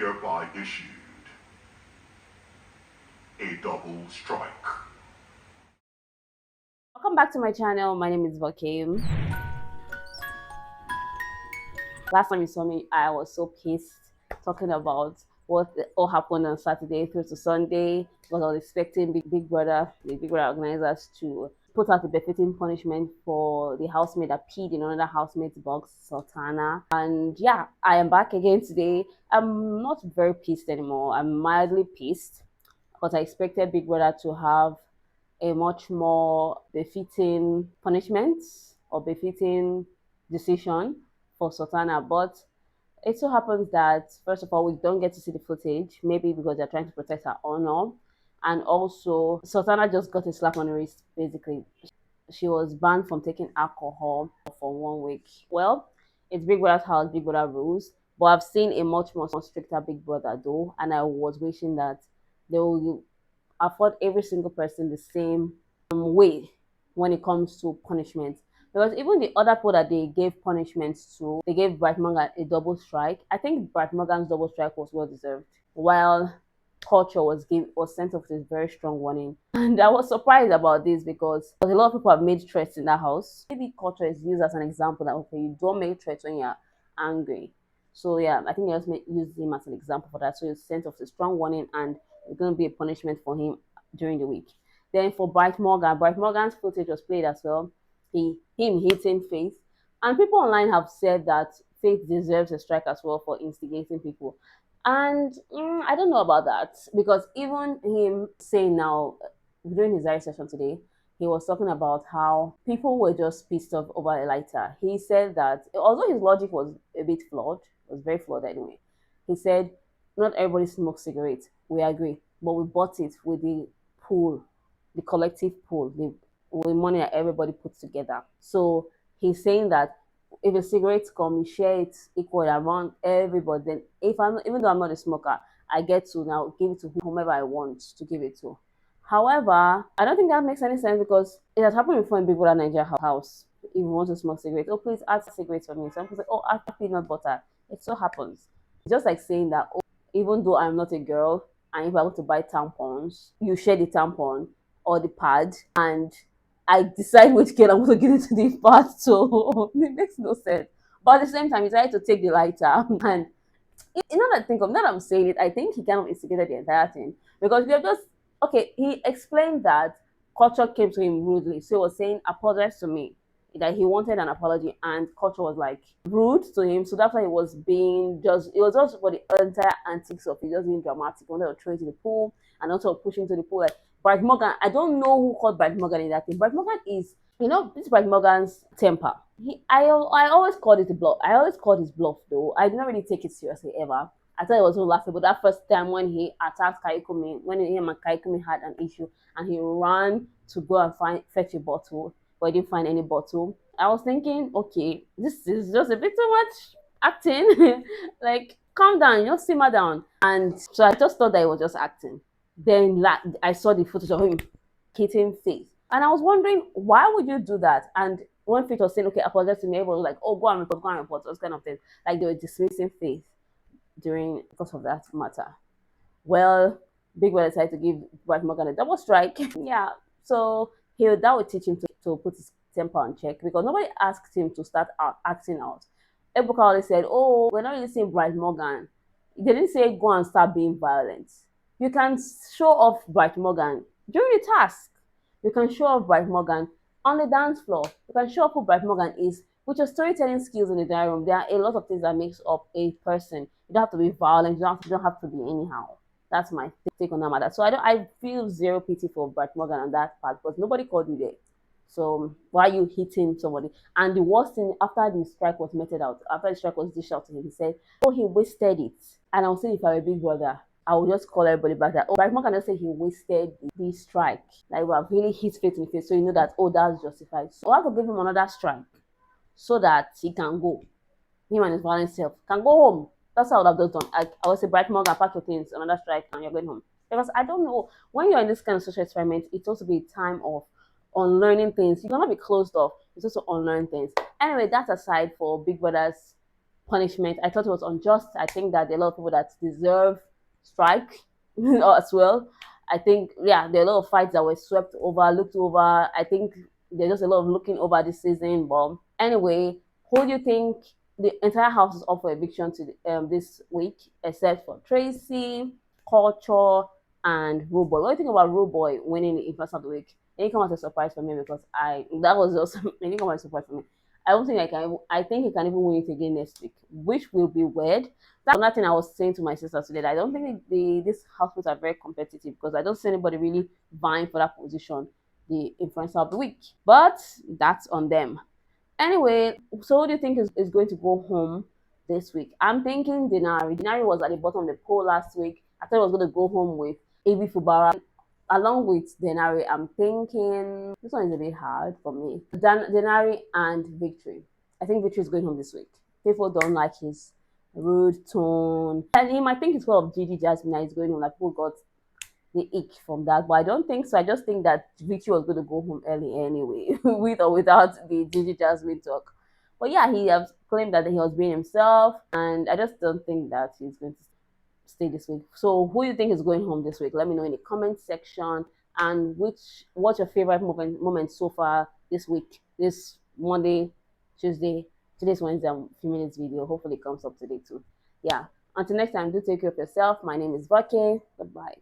hereby issued a double strike. Welcome back to my channel. My name is Wk3. Last time you saw me, I was so pissed talking about what all happened on Saturday through to Sunday because I was expecting the Big Brother organizers to put out a befitting punishment for the housemate that peed in another housemate's box, Sultana. And yeah, I am back again today. I'm not very pissed anymore. I'm mildly pissed because I expected Big Brother to have a much more befitting punishment or befitting decision for Sultana. But it so happens that, first of all, we don't get to see the footage, maybe because they're trying to protect her honor. And also, Sultana just got a slap on the wrist, basically. She was banned from taking alcohol for 1 week. Well, it's Big Brother's house, Big Brother rules. But I've seen a much more stricter Big Brother though, and I was wishing that they will afford every single person the same way when it comes to punishment. Because even the other people that they gave punishments to, they gave Bright Morgan a double strike. I think Bright Morgan's double strike was well deserved. While Culture was sent off with a very strong warning. And I was surprised about this because a lot of people have made threats in that house. Maybe Culture is used as an example that okay, you don't make threats when you're angry. So yeah, I think they just use him as an example for that. So he sent off a strong warning and it's going to be a punishment for him during the week. Then for Bright Morgan's footage was played as well. Him hitting Faith, and people online have said that Faith deserves a strike as well for instigating people. And I don't know about that because even him saying now during his diary session today, he was talking about how people were just pissed off over a lighter. He said that although his logic was a bit flawed, it was very flawed anyway. He said not everybody smokes cigarettes. We agree, but we bought it with the pool, the collective pool, the with money that everybody puts together. So he's saying that if a cigarette come, you share it equally among everybody. Then if I'm even though I'm not a smoker, I get to now give it to whomever I want to give it to. However, I don't think that makes any sense because it has happened before in Big Brother Naija house. If you want to smoke cigarettes, oh please add cigarettes for me. Some people say, oh add peanut butter. It so happens. It's just like saying that oh, even though I'm not a girl and if I want to buy tampons, you share the tampon or the pad and I decide which girl I'm going to give it to the pad. So it makes no sense. But at the same time, he decided to take the lighter and now that I think of now that I'm saying it, I think he kind of instigated the entire thing because we are just okay. He explained that Culture came to him rudely, so he was saying apologize to me that he wanted an apology, and Culture was like rude to him, so that's why he was being just it was just for the entire antics of it, just being dramatic. He wanted to throw into the pool and also pushing to the pool. Like Bright Morgan, I don't know who called Bright Morgan in that thing. Bright Morgan is this Bright Morgan's temper. I always called it a bluff. I always called his bluff though. I did not really take it seriously ever. I thought it was so laughable. That first time when he attacked Kaikumi, when him and Kaikumi had an issue and he ran to go and fetch a bottle, but he didn't find any bottle. I was thinking, okay, this is just a bit too much acting. Like, calm down, simmer down. And so I just thought that it was just acting. Then I saw the footage of him hitting Faith. And I was wondering, why would you do that? And when Faith was saying, okay, apologize to me, everyone was like, oh, go and report, those kind of things. Like they were dismissing Faith because of that matter. Well, Big Brother decided to give Bright Morgan a double strike. Yeah, so that would teach him to put his temper on check because nobody asked him to start acting out. Ebuka always said, oh, we're not really seeing Bright Morgan. They didn't say go and start being violent. You can show off Bright Morgan during the task. You can show off Bright Morgan on the dance floor. You can show off who Bright Morgan is with your storytelling skills in the diary room. There are a lot of things that makes up a person. You don't have to be violent. You don't have to be anyhow. That's my take on that matter. So I feel zero pity for Bright Morgan on that part because nobody called you there. So why are you hitting somebody? And the worst thing after the strike was meted out, after the strike was dished out to him, he said, oh, he wasted it. And I was saying if I were a big brother, I would just call everybody back that, oh, Bright Morgan just say he wasted the strike. Like we have really hit Faith in the face. So you know that, oh, that's justified. So I have to give him another strike so that he can go. Him and his violent self can go home. That's how I would have done. I would say, Bright Morgan, pack your things, another strike, and you're going home. Because I don't know, when you're in this kind of social experiment, it's also be a time of unlearning things. You cannot be closed off. It's also unlearn things. Anyway, that's aside for Big Brother's punishment. I thought it was unjust. I think that there are a lot of people that deserve strike as well. I think, yeah, there are a lot of fights that were swept over, looked over. I think there's just a lot of looking over this season. But anyway, who do you think the entire house is up for eviction to this week, except for Tracy, Culture, and Rude Boy? What do you think about Rude Boy winning the first of the week? It didn't come as a surprise for me because that was also it didn't come as a surprise for me. I don't think I can. I think he can even win it again next week, which will be weird. That's another thing I was saying to my sister today. I don't think these housemates are very competitive because I don't see anybody really vying for that position, the influencer of the week. But that's on them. Anyway, so who do you think is going to go home this week? I'm thinking Denari. Denari was at the bottom of the poll last week. I thought I was going to go home with Avi Fubara. Along with Denari, I'm thinking this one is a bit hard for me. Denari and Victory. I think Victory is going home this week. People don't like his rude tone. And he might think it's full of Gigi Jasmine that is going on. Like people got the ick from that, but I don't think so. I just think that Victory was going to go home early anyway, with or without the Gigi Jasmine talk. But yeah, he has claimed that he was being himself, and I just don't think that he's going to stay this week. So who do you think is going home this week? Let me know in the comment section. And what's your favorite moment so far this week? This Monday, Tuesday, today's Wednesday, a few minutes video. Hopefully it comes up today too. Yeah. Until next time, do take care of yourself. My name is Vake. Goodbye.